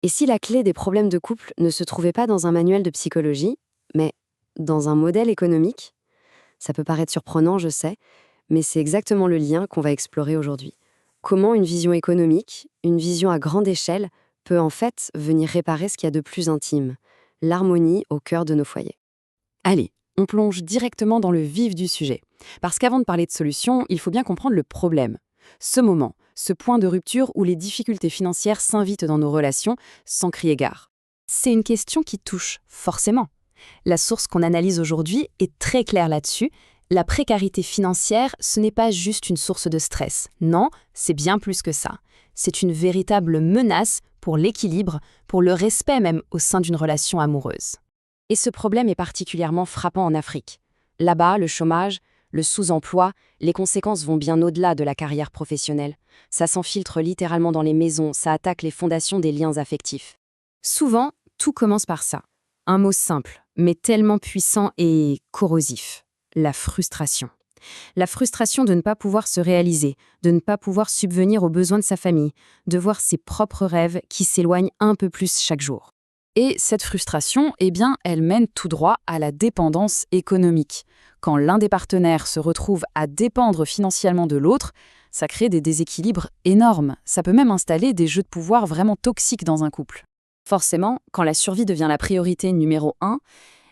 Et si la clé des problèmes de couple ne se trouvait pas dans un manuel de psychologie, mais dans un modèle économique? Ça peut paraître surprenant, je sais, mais c'est exactement le lien qu'on va explorer aujourd'hui. Comment une vision économique, une vision à grande échelle, peut en fait venir réparer ce qu'il y a de plus intime, l'harmonie au cœur de nos foyers. Allez, on plonge directement dans le vif du sujet. Parce qu'avant de parler de solutions, il faut bien comprendre le problème. Ce moment, ce point de rupture où les difficultés financières s'invitent dans nos relations sans crier gare. C'est une question qui touche, forcément. La source qu'on analyse aujourd'hui est très claire là-dessus. La précarité financière, ce n'est pas juste une source de stress. Non, c'est bien plus que ça. C'est une véritable menace pour l'équilibre, pour le respect même au sein d'une relation amoureuse. Et ce problème est particulièrement frappant en Afrique. Là-bas, le chômage, le sous-emploi, les conséquences vont bien au-delà de la carrière professionnelle. Ça s'enfiltre littéralement dans les maisons, ça attaque les fondations des liens affectifs. Souvent, tout commence par ça. Un mot simple, mais tellement puissant et corrosif. La frustration. La frustration de ne pas pouvoir se réaliser, de ne pas pouvoir subvenir aux besoins de sa famille, de voir ses propres rêves qui s'éloignent un peu plus chaque jour. Et cette frustration, elle mène tout droit à la dépendance économique. Quand l'un des partenaires se retrouve à dépendre financièrement de l'autre, ça crée des déséquilibres énormes. Ça peut même installer des jeux de pouvoir vraiment toxiques dans un couple. Forcément, quand la survie devient la priorité numéro 1,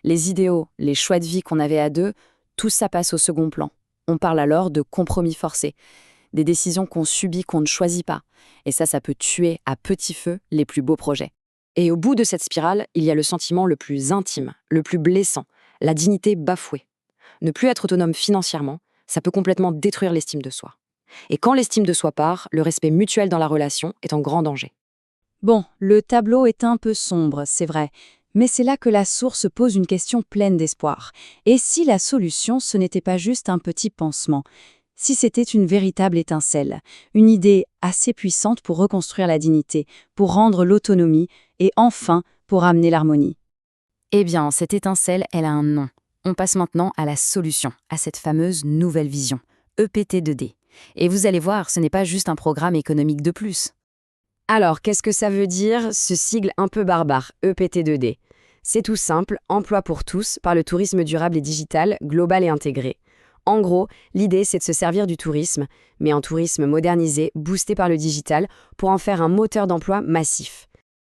les idéaux, les choix de vie qu'on avait à deux, tout ça passe au second plan. On parle alors de compromis forcés, des décisions qu'on subit, qu'on ne choisit pas. Et ça peut tuer à petit feu les plus beaux projets. Et au bout de cette spirale, il y a le sentiment le plus intime, le plus blessant, la dignité bafouée. Ne plus être autonome financièrement, ça peut complètement détruire l'estime de soi. Et quand l'estime de soi part, le respect mutuel dans la relation est en grand danger. Bon, le tableau est un peu sombre, c'est vrai, mais c'est là que la source pose une question pleine d'espoir. Et si la solution, ce n'était pas juste un petit pansement, si c'était une véritable étincelle, une idée assez puissante pour reconstruire la dignité, pour rendre l'autonomie et enfin pour amener l'harmonie? Eh bien, cette étincelle, elle a un nom. On passe maintenant à la solution, à cette fameuse nouvelle vision, EPT2D. Et vous allez voir, ce n'est pas juste un programme économique de plus. Alors, qu'est-ce que ça veut dire, ce sigle un peu barbare, EPT2D? C'est tout simple, emploi pour tous par le tourisme durable et digital, global et intégré. En gros, l'idée, c'est de se servir du tourisme, mais un tourisme modernisé, boosté par le digital, pour en faire un moteur d'emploi massif.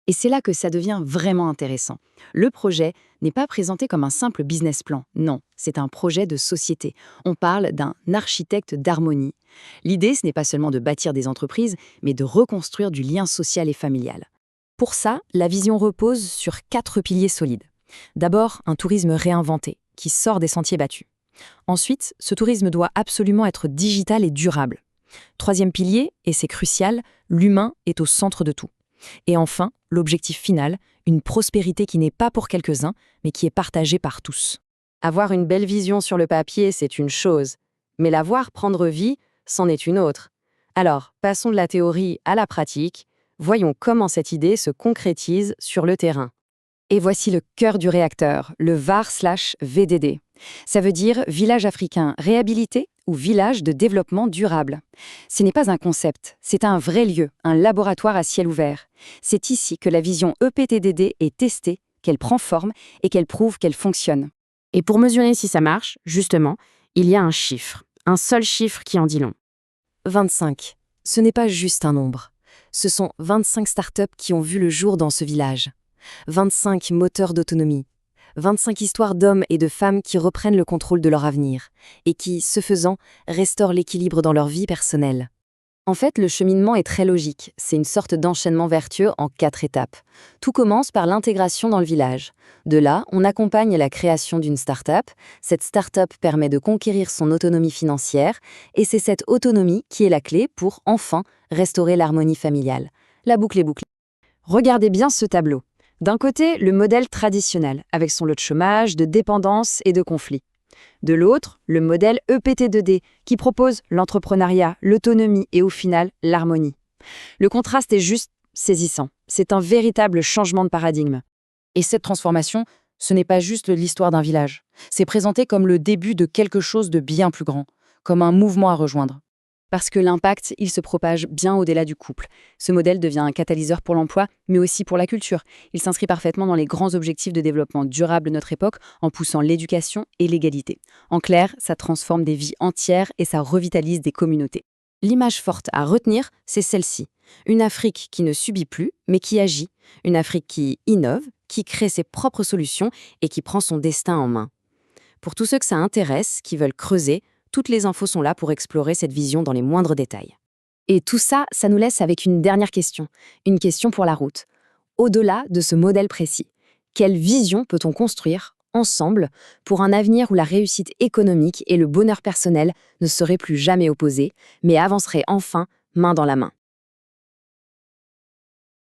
Et c'est là que ça devient vraiment intéressant. Le projet n'est pas présenté comme un simple business plan, non, c'est un projet de société. On parle d'un architecte d'harmonie. L'idée, ce n'est pas seulement de bâtir des entreprises, mais de reconstruire du lien social et familial. Pour ça, la vision repose sur 4 piliers solides. D'abord, un tourisme réinventé, qui sort des sentiers battus. Ensuite, ce tourisme doit absolument être digital et durable. Troisième pilier, et c'est crucial, l'humain est au centre de tout. Et enfin, l'objectif final, une prospérité qui n'est pas pour quelques-uns, mais qui est partagée par tous. Avoir une belle vision sur le papier, c'est une chose, mais la voir prendre vie, c'en est une autre. Alors, passons de la théorie à la pratique, voyons comment cette idée se concrétise sur le terrain. Et voici le cœur du réacteur, le VAR/VDD. Ça veut dire Village africain réhabilité ou Village de développement durable. Ce n'est pas un concept, c'est un vrai lieu, un laboratoire à ciel ouvert. C'est ici que la vision EPTDD est testée, qu'elle prend forme et qu'elle prouve qu'elle fonctionne. Et pour mesurer si ça marche, justement, il y a un chiffre, un seul chiffre qui en dit long. 25. Ce n'est pas juste un nombre. Ce sont 25 startups qui ont vu le jour dans ce village. 25 moteurs d'autonomie. 25 histoires d'hommes et de femmes qui reprennent le contrôle de leur avenir et qui, ce faisant, restaurent l'équilibre dans leur vie personnelle. En fait, le cheminement est très logique. C'est une sorte d'enchaînement vertueux en 4 étapes. Tout commence par l'intégration dans le village. De là, on accompagne la création d'une start-up. Cette start-up permet de conquérir son autonomie financière et c'est cette autonomie qui est la clé pour, enfin, restaurer l'harmonie familiale. La boucle est bouclée. Regardez bien ce tableau. D'un côté, le modèle traditionnel, avec son lot de chômage, de dépendance et de conflits. De l'autre, le modèle EPT2D, qui propose l'entrepreneuriat, l'autonomie et au final, l'harmonie. Le contraste est juste saisissant. C'est un véritable changement de paradigme. Et cette transformation, ce n'est pas juste l'histoire d'un village. C'est présenté comme le début de quelque chose de bien plus grand, comme un mouvement à rejoindre. Parce que l'impact, il se propage bien au-delà du couple. Ce modèle devient un catalyseur pour l'emploi, mais aussi pour la culture. Il s'inscrit parfaitement dans les grands objectifs de développement durable de notre époque en poussant l'éducation et l'égalité. En clair, ça transforme des vies entières et ça revitalise des communautés. L'image forte à retenir, c'est celle-ci. Une Afrique qui ne subit plus, mais qui agit. Une Afrique qui innove, qui crée ses propres solutions et qui prend son destin en main. Pour tous ceux que ça intéresse, qui veulent creuser, toutes les infos sont là pour explorer cette vision dans les moindres détails. Et tout ça, ça nous laisse avec une dernière question. Une question pour la route. Au-delà de ce modèle précis, quelle vision peut-on construire, ensemble, pour un avenir où la réussite économique et le bonheur personnel ne seraient plus jamais opposés, mais avanceraient enfin main dans la main ?